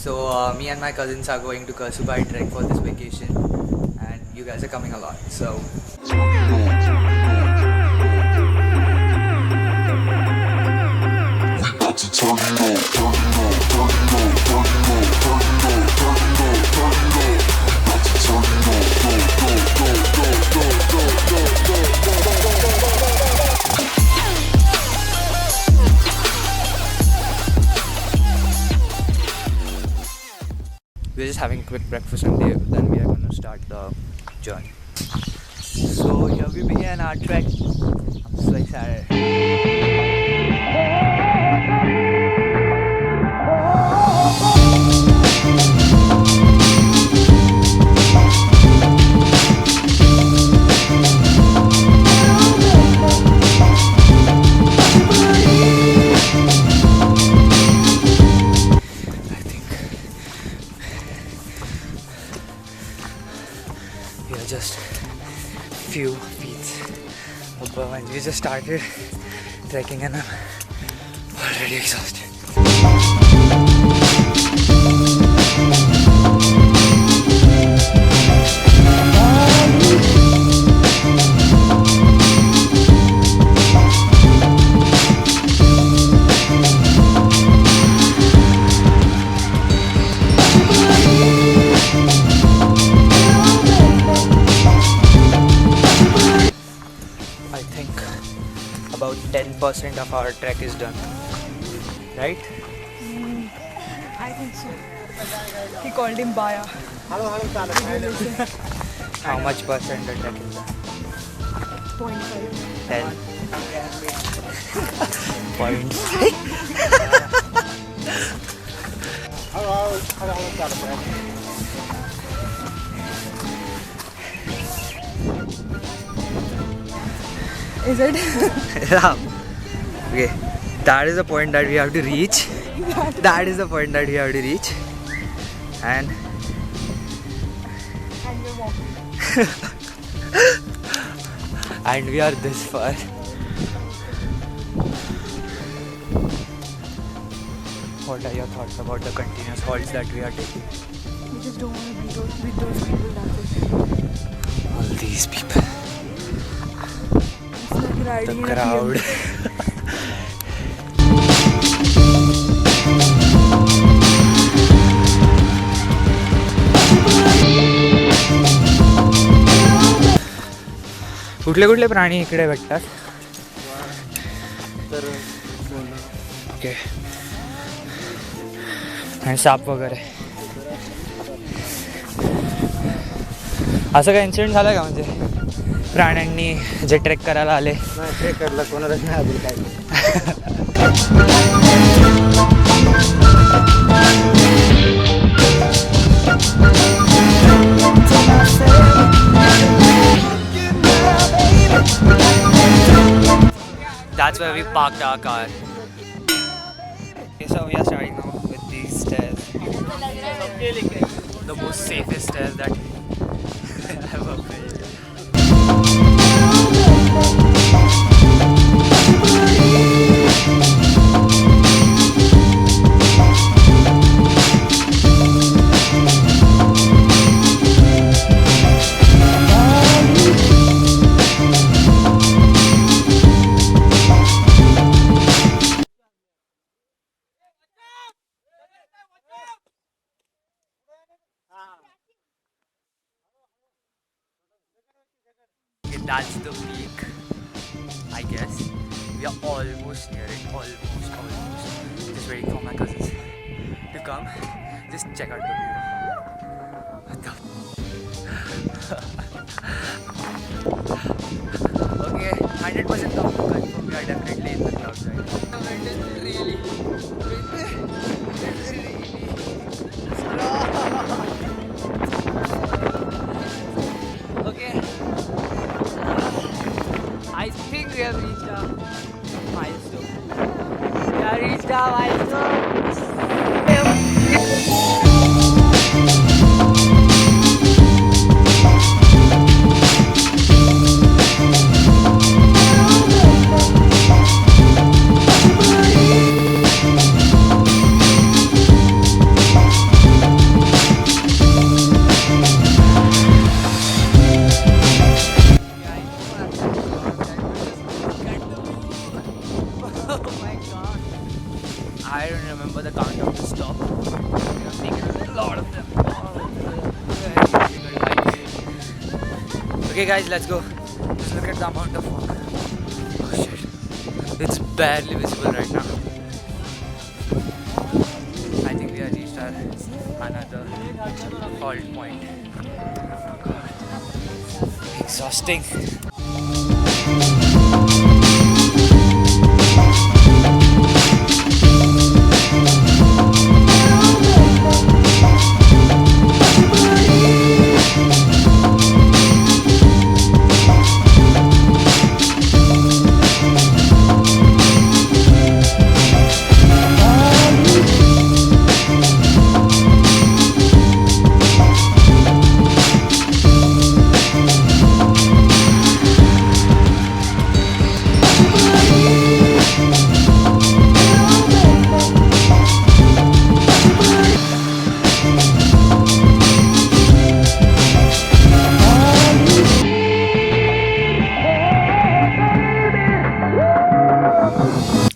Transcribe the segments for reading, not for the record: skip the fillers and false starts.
So me and my cousins are going to Kalsubai trek for this vacation, and you guys are coming along. So we're just having a quick breakfast and then we are going to start the journey. So here we begin our trek. I'm so excited. We are just few feet above and we just started trekking and I'm already exhausted. About 10% of our trek is done, right? I think so. He called him Baya. How much percent the trek is done? 0.5. 10. Point. Is it? Yeah. Okay, that is the point that we have to reach. That is the point that we have to reach. And we're walking. and we are this far. What are your thoughts about the continuous halts that we are taking? We just don't want to be with those people, that's it. All these people. It's like riding The in a crowd. कुठले कुठले प्राणी इकडे भेटतात? Okay. आणि shop वगैरे. असं काय incident झालं का म्हणजे प्राण्यांनी जे ट्रेक करायला आले? नाही, ट्रेक करायला कोणालाच नाही अजून काय. That's where we parked our car. Okay, so we are starting now with these stairs. The most safest stairs that I've ever built. Okay, that's the peak, I guess. We are almost near it, almost. Just waiting for my cousins to come. Just check out the view. What the Okay, 100% confirm we are definitely in the clouds right now. The wind is really Okay. I think we have reached our milestone. We have reached our milestone. Okay guys, let's go. Just look at the amount of fog. Oh shit. It's barely visible right now. I think we have reached our another halt point. Exhausting.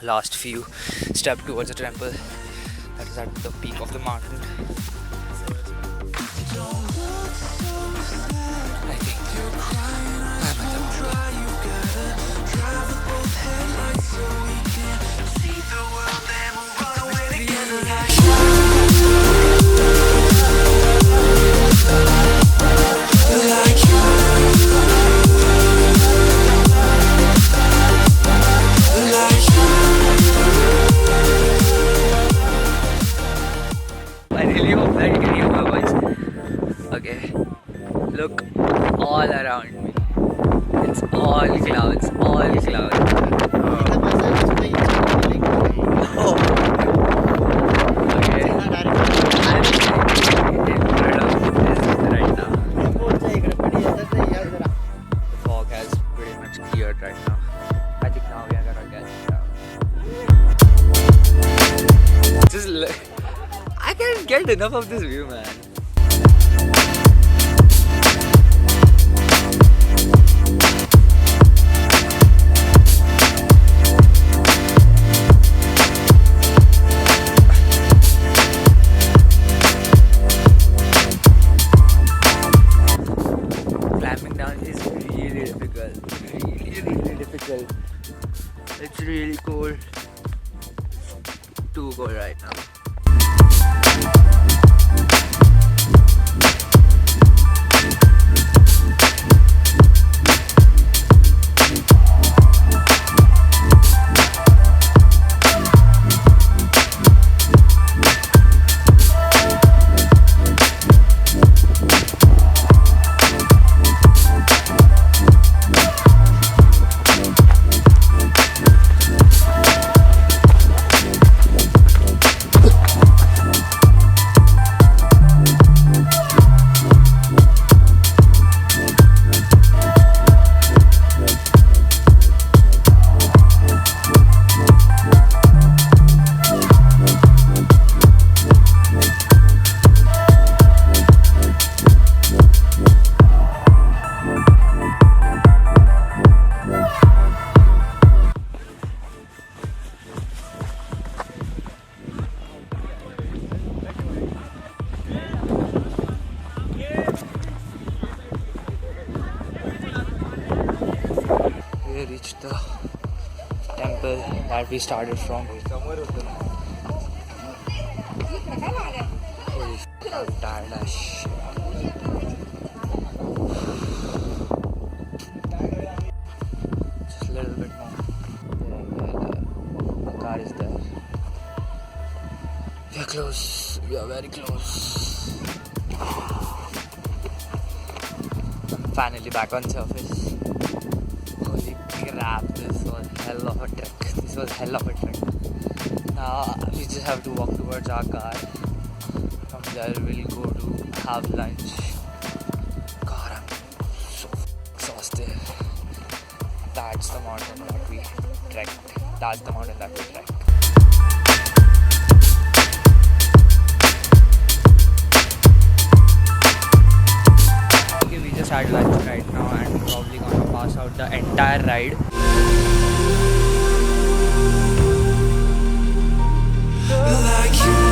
Last few steps towards the temple that is at the peak of the mountain. I think I'm at the mountain. I really hope that you can hear my voice. Okay, look all around me. It's all clouds, all clouds. Oh. Okay. I'm in front of this right now. The fog has pretty much cleared right now. I think now we are gonna get down. Just look. I can't get enough of this view, man. Climbing down is really difficult. Really difficult. It's really cold. Too cold right now. We reached the temple that we started from. Holy f***, I'm tired as shit. Just a little bit more. The car is there. We are close. We are very close. I'm finally back on surface. Holy crap, this was hell of a trek. This was hell of a trek. Now we just have to walk towards our car. From there we'll go to have lunch. God, I'm so exhausted. That's the mountain that we trekked. That's the mountain that we trekked. Okay, we just had lunch right now and we're probably gonna pass out the entire ride. Like you